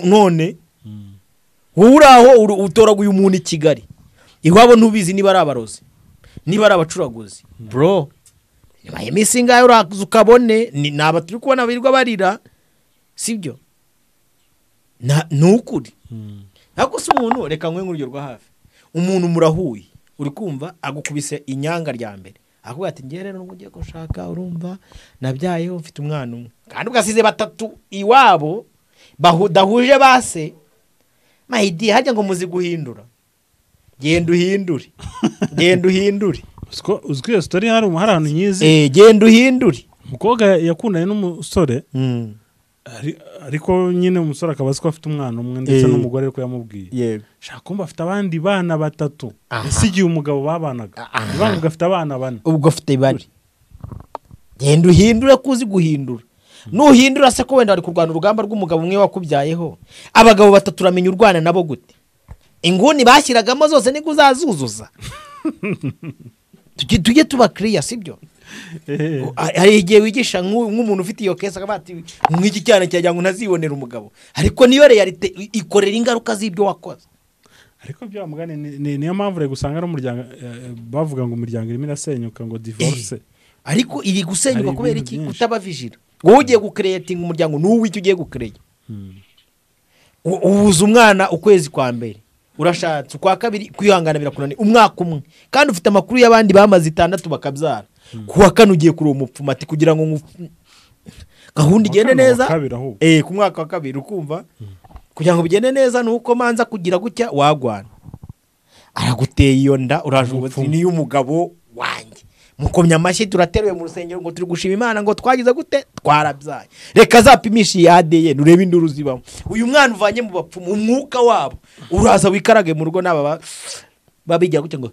None wowe uraho utoraguye umuntu i Kigali, iwabo ntubizi niba ari abarozi niba ari abacuraguzi, bro nibaye misinga uraza ukabone ni aba turi kubona birirwa barira, sibyo? Nukuri ariko se umuntu reka nkwe nk'urugero rwa hafi, umuntu murahuye uri kumva agukubise inyanga rya mbere akubwira ati ngiye rero ugiye gushaka urumva nabyayeho mfite umwana umwe kandi ugasize batatu iwabo dahuje base mahidi hajya ngo muzi guhindura genda uhindure uzwi iyo story hari ahantu nyizi genda uhindure umukobwa yakundanye n'umusore ariko nyine umusore akaba azi ko afite umwana umwe ndetse n'umugore ariko yamubwiye shaka kumva afite abandi bana batatu yasigiye umugabo babanaga ibanga afite abana bane ubwo afite bane genda uhindure kuzi guhindura nuhindura se ko wenda bari kurwana urugamba rw'umugabo umwe wakubyayeho abagabo batatu uramenya urwana nabo gute inguni bashyiragamo zose niko uzazuzuza tujye tuba clear sibyo hari igihe wigisha nk'umuntu ufite iyo kesa akaba ati nk'iki cyane cyajya ngo ntazibonera umugabo ariko niyo realite ikorera ingaruka z'ibyo wakoze ariko byo mugane niyo mpamvu rero gusanga no muryango bavuga ngo umuryango irimo irasenyuka ngo divorce ariko iri gusenyuka kubera iki kutaba vigila wowe ugiye gucreating umuryango n'uw'icyo ugiye gucreate ubuza umwana ukwezi kwa mbere urashatse ukwa kabiri kwihangana birakunaniye umwaka umwe kandi ufite amakuru y'abandi bamaze 6 bakabyara kuwa kane ugiye kuri umupfuma ati kugira ngo gahunda igende neza ku mwaka wa kabiri ukumva kugira ngo bigende neza nuko manza kugira gutya wagwana araguteye iyo nda uraje ubuti ni umugabo wanjye mukomya amashyi turateruye mu rusengero ngo turi gushima Imana ngo twagize gute twarabyaye reka zapimisha yadeye nurebe induru zibamo uyu mwana uvanye mu bapfumu umwuka wabo uraza wikarage mu rugo naba babijya gute ngo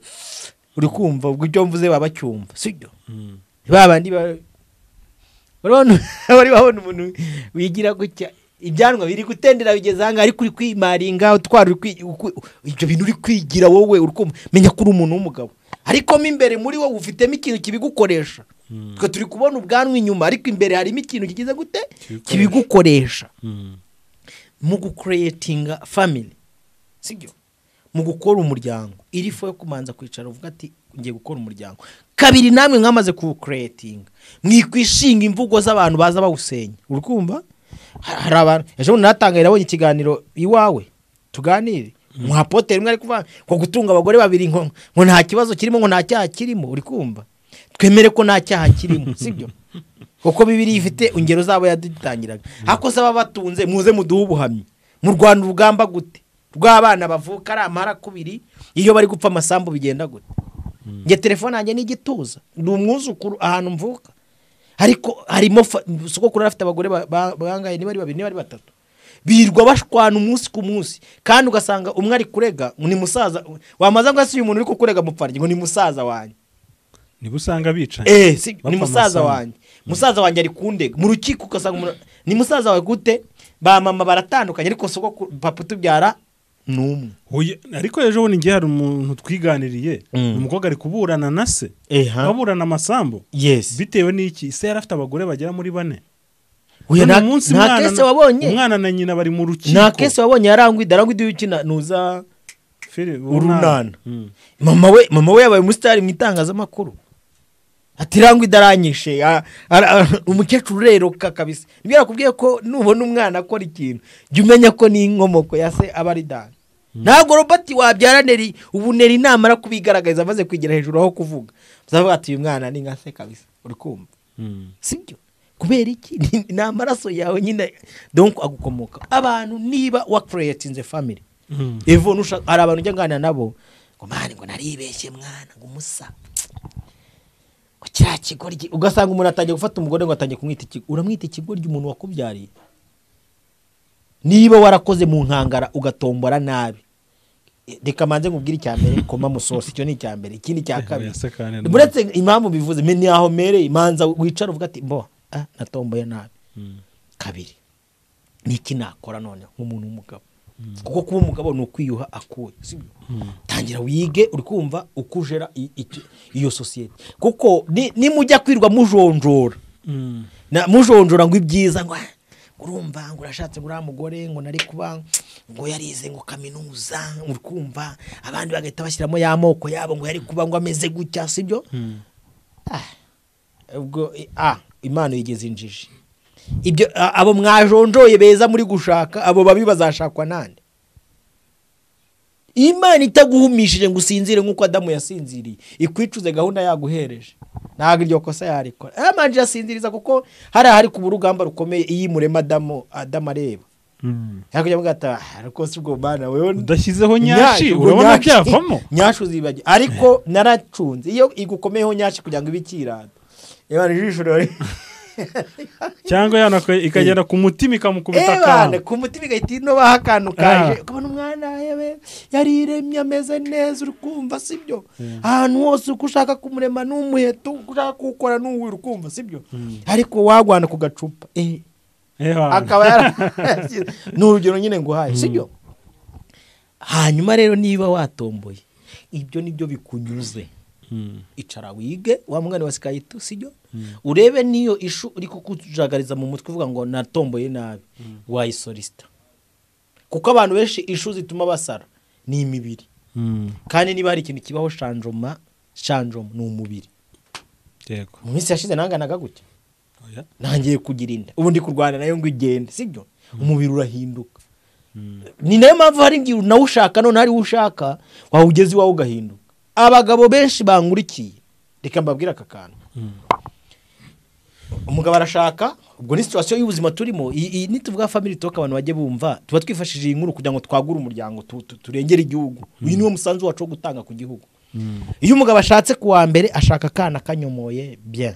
uri kumva ubwo icyo mvuze babacyumva sibyo babandi bari babona umuntu wigira gutya ibyanwa biri gutendera bigeze hanga ari kuri kwimaringa utwara ibyo bintu uri kwigira wowe urukumva menya kuri umuntu w'umugabo ariko mo imbere muri wowe ufitemo ikintu kibigukoresha twe turi kubona ubwanwa inyuma ariko imbere harimo ikintu kigize gute kibigukoresha mu gucreatinga family sibyo mu gukora umuryango iri fo yo kumanza kwicara uvuga ati ngiye gukora umuryango kabiri namwe mwamaze ku creating mwikwishinga imvugo z'abantu baza bawusenya urukumva hari abantu ejo natangaye nabonye ikiganiro iwawe tuganire muhapotere mwe ari kuva ko gutunga abagore babiri ngo nta kibazo kirimo ngo nta cyaha kirimo uri kumva twemere ko nta cyaha kirimo sibyo kuko bibiri ifite ingero zabo yadutangiraga hako saba batunze muze muduha ubuhamyi mu Rwanda urugamba gute rw'abana bavuka ari amara kubiri iyo bari gupfa amasambu bigenda gute nge telefone yanjye n'igituza ndi umwuzukuru ahantu mvuka ariko harimo soko afite abagore bangaye niba ari babiri niba ari batatu birwa bashwana umunsi ku munsi kandi ugasanga umwe ari kurega ni musaza wamaza ngo asi uyu muntu uri kukurega mupfarye ngo ni musaza wanjye niba usanga bicaye ni musaza wanjye ari kundega mu rukiko ugasanga ni musaza wawe gute ba mama baratandukanye ariko soko papa tubyara numwe ariko ejo bundi ngiye hari umuntu twiganiriye umukobwa ari kuburana na se baburana amasambu bitewe n'iki se yari afite abagore bagera muri 4 nta kese wabonye umwana na nyina bari mu rukiko nta kese wabonye yarangwida y'ukina nuza urunana mama we yabaye umusitari mu itangazamakuru ati rangwida aranyishe umukecuru rero kabisa nibyo yakubwiye ko nubona umwana akora ikintu jya umenya ko ni inkomoko ya se aba ari dani ntabwo Robert wabyaraneri ubuneri namara kubigaragaza amaze kwigira hejuru aho kuvuga uzavuga ati uyu mwana ni nka se kabisa uri kumva sibyo kubera iki ni amaraso yawe nyine donc agukomoka abantu niba wa creating the family evo nusha ari abantu ujya ngana nabo ngo mani ngo naribeshye mwana ngo musa ngo kira kigoryi ugasanga umuntu atangiye gufata umugore ngo atangiye kumwita ikigo uramwita ikigoryi umuntu wakubyariye niba warakoze mu nkangara ugatombora nabi reka manze ngubwira icyambere koma musosi cyo ni icyambere ikindi cya kabiri buretse impamvu bivuze meni aho mere imanza wicara uvuga ati mbo natomboye nabi kabiri niki nakora none nk'umuntu w'umugabo kuko kuba umugabo no kwiyuha akuye sibyo tangira wige uri kumva ukujera iyo societe kuko ni mujya kwirwa mujonjora na mujonjora ngo ibyiza ngo urumva ngo urashatse ngo uramugore ngo nari kuba ngo yarize ngo kaminuza uri kumva abandi bagahita bashyiramo y'amoko yabo ngo yari kuba ngo ameze gutya sibyo ubwo Imana yigeze injiji ibyo abo mwajonjoye beza muri gushaka abo babi bazashakwa nande Imana itaguhumishije ngo usinzire nk'uko Adamu yasinziriye ikwicuze gahunda yaguhereje ntabwo iryo kosa yarikora. Amanje yasinziriza kuko hari ku urugamba rukomeye iyi murema Adamu areba yakujya mugata ariko si ubwo bana wewe udashyizeho nyashi urabona byavamo nyashi uzibage ariko naracunze iyo igukomeyeho nyashi kugira ngo ibikirata Imana ijisho rero cyangwa yana ikagera ku mutima ikamukubita kandi ku mutima igahita no bahakantu kaje ukabona umwana yewe yariremye ameze neza urukumva sibyo ahantu hose uko ushaka kumurema n'umuheto ushaka gukora n'uwi urukumva sibyo ariko wagwana ku gacupa akaba n'urugero nyine nguhaye sibyo. Hanyuma rero niba watomboye ibyo nibyo bikunyuze icara wige wa mwana wasikayito sibyo urebe niyo ishu uri kukujagariza mu mutwe uvuga ngo natomboye nabi wayisolista kuko abantu benshi ishu zituma basara ni imibiri kandi niba hari ikintu kibaho shanjoma ni umubiri. Yego mu minsi yashize nanganaga gutya nangiye kugira inda ubu ndi kurwana nayo ngo igende sibyo umubiri urahinduka ni nayo mpamvu hari ngiye nawe ushaka none hari ushaka wawugeze iwawe ugahinduka. Abagabo benshi bangurikiye reka mbabwira aka kantu umugabo arashaka ubwo ni situation y'ubuzima turimo nituvuga family talk abantu bajye bumva tuba twifashije inkuru kugira ngo twagure umuryango turengere igihugu uyu niwo musanzu wacu wo gutanga ku gihugu. Iyo umugabo ashatse kuwa mbere ashaka kana kanyomoye bien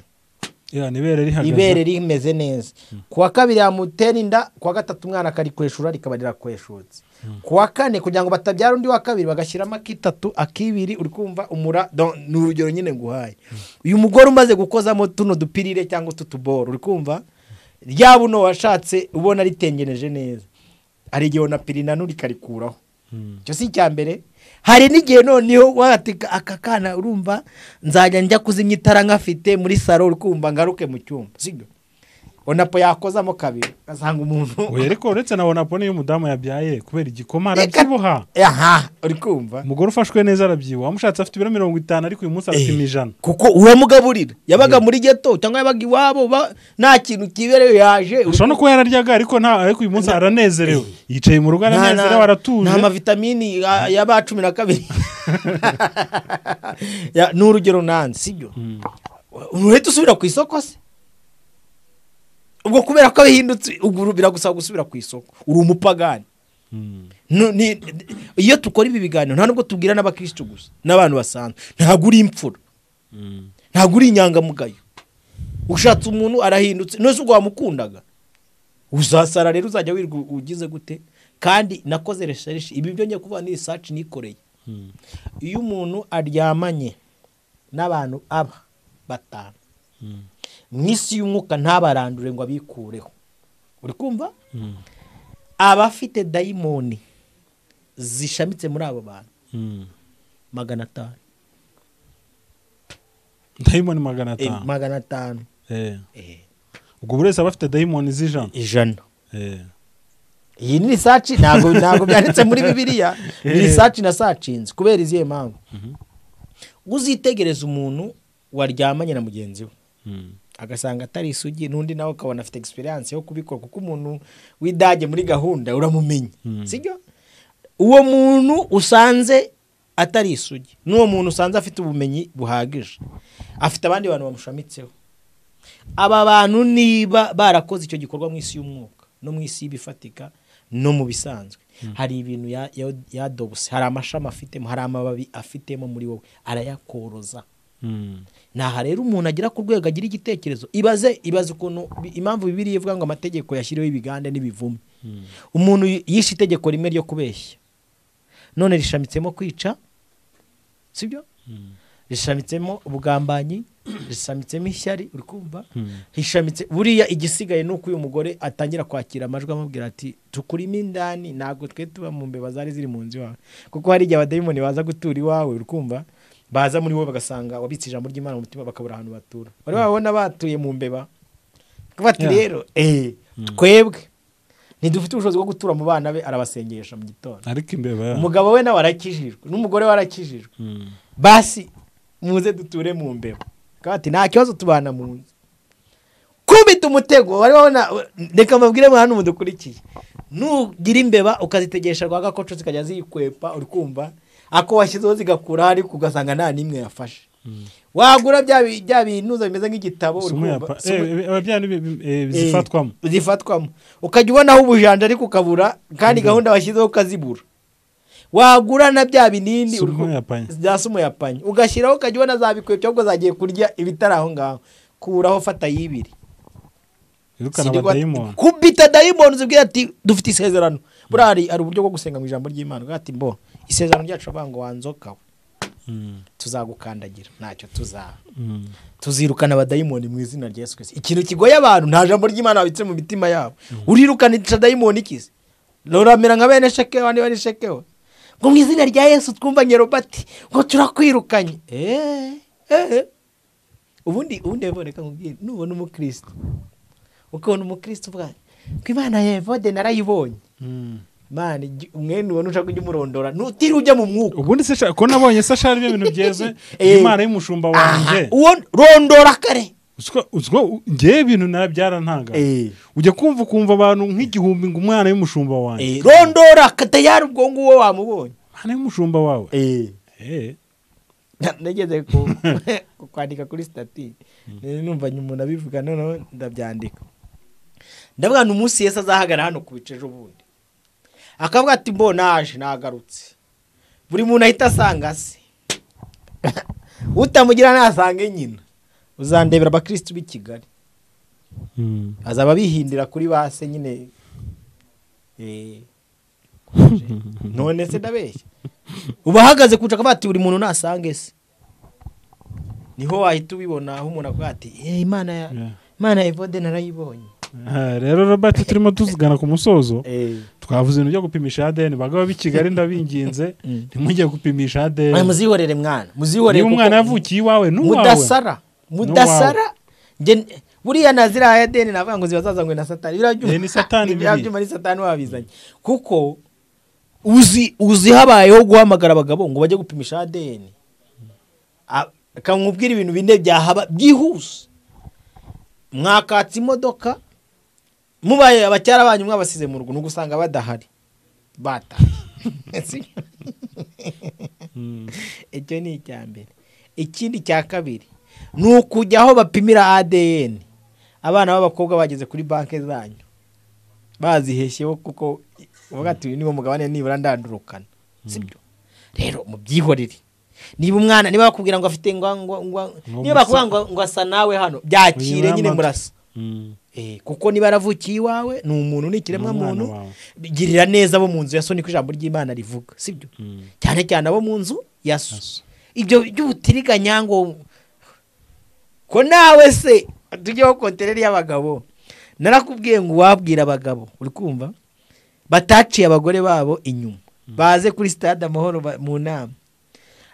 ibere rimeze neza kuwa kabiri yamutera inda kuwa gatatu umwana kari kweshura rikabarira kweshutse kuwa kane kugira ngo batabyara undi wa kabiri bagashyiramo akitatu akibiri uri kumva umura n'urugero nyine nguhaye. Uyu mugore umaze gukozamo tuno dupirire cyangwa tutuboro uri kumva ryabuno washatse ubona ritengeneje neza ari igihe na pirina nuri karikuraho cyo si cyambere. Hari n'igihe noneho watika akakana urumva nzajya njya kuzimya itara nkafite muri salo uri kumva ngaruke mu cyumba sibyo onapo yakozamo kabiri asanga umuntu ariko uretse na onapo niyo mudamu yabyaye kubera igikoma arabyibuha uri kumva umugore ufashwe neza arabyibuha wamushatse afite ibiro 50 ariko uyu munsi afite 100 kuko uramugaburira yabaga muri ghetto cyangwa yabaga iwabo nta kintu kibereye yaje ushobora ko yararyaga ariko uyu munsi aranezerewe yicaye mu rugo aranezerewe aratuje nta mavitamini yaba 12 n'urugero nanze sibyo uretse usubira ku isoko se ubwo kubera ko bihindutse ubwo biragusaba gusubira ku isoko uri umupagani. Iyo tukora ibi biganiro nta nubwo tubwira n'abakristo gusa n'abantu basanzwe ntabwo uri imfura ntabwo uri inyangamugayo ushatse umuntu arahindutse nose ubwo wamukundaga uzasara rero uzajya wirwa ugize gute. Kandi nakoze research ibi byo ngiye kuvuga ni research nikoreye. Iyo umuntu aryamanye n'abantu aba batanu mwisi y'umwuka ntabarandure ngo abikureho uri kumva abafite daimoni zishamitse muri abo bantu 500 daimoni 500 ubwo burese abafite daimoni z'ijana iyi ni research ntago byanditse muri Bibiliya ni research na sacinze kubera iziye mpamvu uzitegereza umuntu waryamanye na mugenzi we agasanga atari isugi nundi nawe ukabona afite experience yo kubikora kuko umuntu widage muri gahunda uramumenye sibyo uwo muntu usanze atari isugi n'uwo muntu usanze afite ubumenyi buhagije afite abandi bantu bamushamitseho aba bantu niba barakoze icyo gikorwa mu isi y'umwuka no mu isi bifatika no mu bisanzwe hari ibintu yadobuse hari amashami afitemo hari amababi afitemo muri wowe arayakoroza naha rero umuntu agira ku rwego agira igitekerezo ibaze ukuntu impamvu Bibiliya ivuga ngo amategeko yashyiriweho ibigande n'ibivume umuntu yishe itegeko rimwe ryo kubeshya none rishamitsemo kwica sibyo rishamitsemo ubugambanyi rishamitsemo ishyari uri kumva hishamitse buriya igisigaye nuko uyu mugore atangira kwakira amajwi amubwira ati tukurimo indani ntabwo twe tuba mu mbeba zari ziri mu nzu yawe kuko hari igihe abadayimoni baza gutura iwawe uri kumva baza muri wowe bagasanga wabitse ijambo ry'Imana mu mutima bakabura ahantu batura bari babona batuye mu mbeba bati rero twebwe ntidufite ubushobozi bwo gutura mu bana be arabasengesha mu gitondo ariko imbeba umugabo we nawe arakijijwe n'umugore we arakijijwe basi muze duture mu mbeba kandi nta kibazo tubana mu nzu kubita umutego bari babona reka mbabwire hano mudukurikiye nugira imbeba ukazitegesha rwa gakoco zikajya zikwepa uri kumva ako washyizeho zigakura ariko ugasanga nta nimwe yafashe wagura bya binuza bimeze nk'igitabo uri kumva zifatwamo ukajya ubonaho ubujanja ariko ukabura kandi gahunda washyizeho ukazibura wagura na bya binini bya sumu yapanye ugashyiraho ukajya ubona zabikwepye ahubwo zagiye kurya ibitari aho ngaho kuraho fata y'ibiri kubita dayimoni zibwira ati dufite isezerano burari ari uburyo bwo gusenga mu ijambo ry'Imana ati mbo isezerano ryacu avango wanzoka tuzagukandagira ntacyo tuzirukana abadayimoni mu izina rya Yesu Kristo. Ikintu kigoye abantu nta jambo ry'Imana babitse mu mitima yabo urirukanisha dayimoni kize loramera nka bene shekeho abandi bari shekeho ngo mu izina rya Yesu twumvanye Robert ngo turakwirukanye ubundi reka nkubwire nubona umukristo ukabona umukristo uvuga ko Imana Evode narayibonye Imana umwene ubona ushaka kujya umurondora nutiri ujya mu mwuka ubundi se ko nabonye se ashari ibintu byeze Imana y'umushumba wanje uwo rondora kare uzwo ngiye ibintu narabyarantanga ujya kumva abantu nk'igihumbi ngo umwana y'umushumba wanje rondora katayari ubwo nguwo wamubonye Imana y'umushumba wawe nageze kwandika kuri stati numva umuntu abivuga none ndabyandika ndavuga umunsi Yesu azahagara hano ku bice ejo bundi akavuga ati mbonaje nagarutse buri muntu ahita asanga se utamugira nasange nyina uzandebera abakristo b'i Kigali azaba bihindira kuri base nyine none se ndabeshya ubahagaze kuca bati buri muntu nasange se niho wahita ubibona aho umuntu avuga ati Imana Evode narayibonye. Rero Robert turimo tuzigana ku musozo twavuze ibintu byo gupimisha ADN bagabo b'i Kigali ndabinginze ntimujye gupimisha ADN muzihorere mwana muzihorere kuko umwana yavukiye iwawe n'uwawe mudasara buriya nazira ADN navuga ngo zibazazangwe na Satani ni Satani birabyuma ni Satani wabizanye kuko uzi habayeho guhamagara abagabo ngo bajye gupimisha ADN akamubwira ibintu bine byahaba byihuse mwakatse imodoka mubaye abacyara banyu mwabasize mu rugo n'ugusanga badahari icyo ni icyambere. Ikindi cya kabiri nukujya aho bapimira ADN abana b'abakobwa bageze kuri banke zanyu baziheshyeho kuko uvuga ati niba mugabane nibura ndandurukana sibyo rero mubyihorere niba umwana niba bakubwira ngo afite niba bakubwira ngo asa nawe hano byakire nyine murasa kuko niba aravukiye iwawe ni umuntu n'ikiremwa muntu bigirira neza abo mu nzu ya so niko ijambo ry'Imana rivuga sibyo cyane cyane abo mu nzu ya so ibyo by'ubutiriganya ngo ko nawe se tujyeho kontereri y'abagabo narakubwiye ngo wabwira abagabo uri kumva bataciye abagore babo inyuma baze kuri stade Amahoro mu nama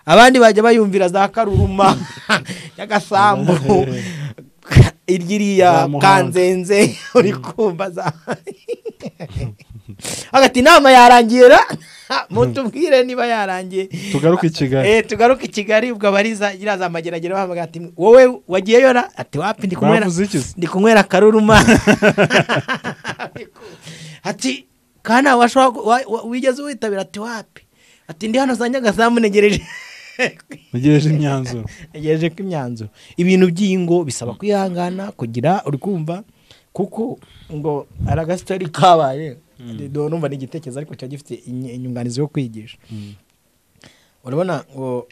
abandi bajya bayumvira za Karuruma y'agasambu iryiriya Kanzenze uri kumva za agati nama yarangira mutubwire niba yarangiye tugaruke i Kigali ubwo bariza iraza amageragere bahamagara ati wowe wagiye yora ati wapi ndi kunywera Karuruma ati kana wigeze witabira ati wapi ati ndi hano zanya gasambu negereje ko imyanzuro ibintu by'ingo bisaba kwihangana kugira uri kumva kuko ngo aragasitari kabaye numva ni igitekerezo ariko cyo gifite inyunganizi yo kwigisha urabona ngo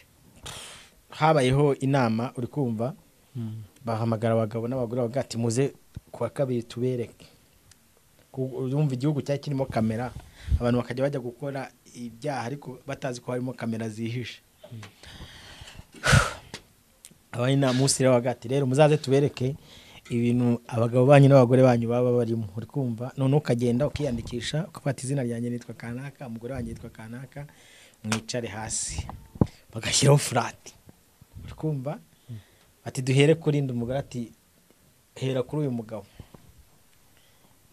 habayeho inama uri kumva bahamagara abagabo n'abagore bagati muze kuwa kabiri tubereke urumva igihugu cyari kirimo kamera abantu bakajya bajya gukora ibyaha ariko batazi ko harimo kamera zihishe abana munsi rero bagati rero muzaze tubereke ibintu abagabo banyu n'abagore banyu baba barimo uri kumva none ukagenda ukiyandikisha ukafata izina ryanjye nitwa kanaka umugore wanjye nitwa kanaka mwicare hasi bagashyiraho flat uri kumva ati duhere kuri ndi umugore ati hera kuri uyu mugabo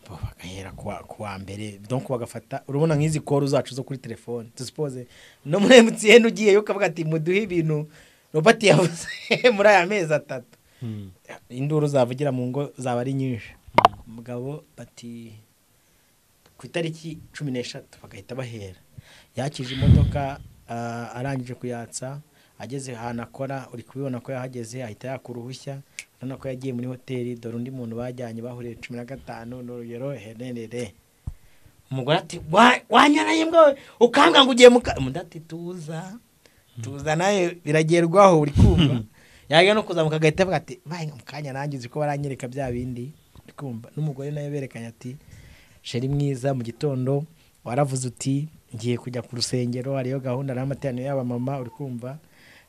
bagahera kuwa mbere donc bagafata urabona nk'izi call zacu zo kuri telefone suppose no muri MTN ugiye yo kavuga ati muduhe ibintu Robert yavuze muri aya mezi 3 induru zavugira mu ngo zaba ari nyinshi umugabo bati ku itariki 16 bagahita bahera yakije imodoka arangije kuyatsa ageze ahantu akora uri kubibona ko yahageze ahita yakura uruhushya urabona ko yagiye muri hoteli dore undi muntu bajyanye bahuriye 15 n'urugero henenere umugore ati wanyaraye mbwo ukambwa ngo ugiye undi ati tuza nawe biragerwaho uri kumva yagiye no kuzamuka agahita avuga ati baye mukanya nangize ko baranyereka bya bindi uri kumva n'umugore nawe berekanye ati sheri mwiza mu gitondo waravuze uti ngiye kujya ku rusengero hariyo gahunda n'amateraniro y'aba mama uri kumva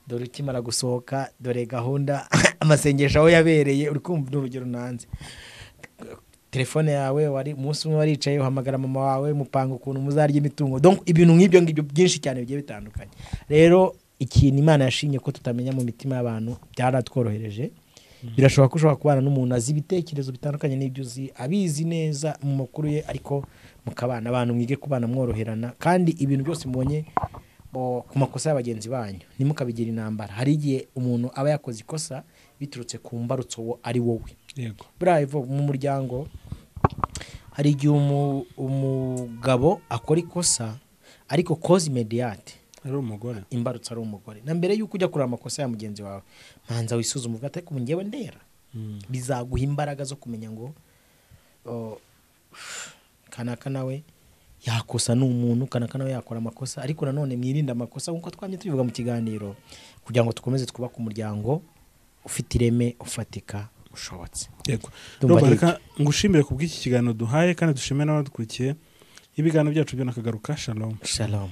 dore ukimara gusohoka dore gahunda amasengesho aho yabereye uri kumva n'urugero nanze telefone yawe wari umunsi umwe waricaye uhamagara mama wawe mupanga ukuntu muzarya imitungo donc ibintu nk'ibyo ngibyo byinshi cyane bigiye bitandukanye rero ikintu Imana yashimye ko tutamenya mu mitima y'abantu byaratworohereje birashoboka ko ushobora kubana n'umuntu azi ibitekerezo bitandukanye n'ibyo uzi abizi neza mu makuru ye ariko mukabana abantu mwige kubana mworoherana kandi ibintu byose mubonye ku makosa y'abagenzi banyu nimukabigira intambara hari igihe umuntu aba yakoze ikosa biturutse ku mbarutso ari wowe yego bravo mu muryango hari igihe umugabo akora ikosa ariko cause immediate ari umugore imbarutso ari umugore na mbere yuko ujya kureba amakosa ya mugenzi wawe manza wisuzuma uvuga ati ngewe ndera bizaguha imbaraga zo kumenya ngo kanaka nawe yakosa n'umuntu kanaka nawe yakora amakosa ariko nanone mwirinda amakosa nkuko twamye tubivuga mu kiganiro kugira ngo tukomeze twubake umuryango ufite ireme ufatika ushobotse yego reka ngushimire kubw'iki kiganiro duhaye kandi dushimire n'abadukurikiye ibiganiro byacu byo nakagaruka shalom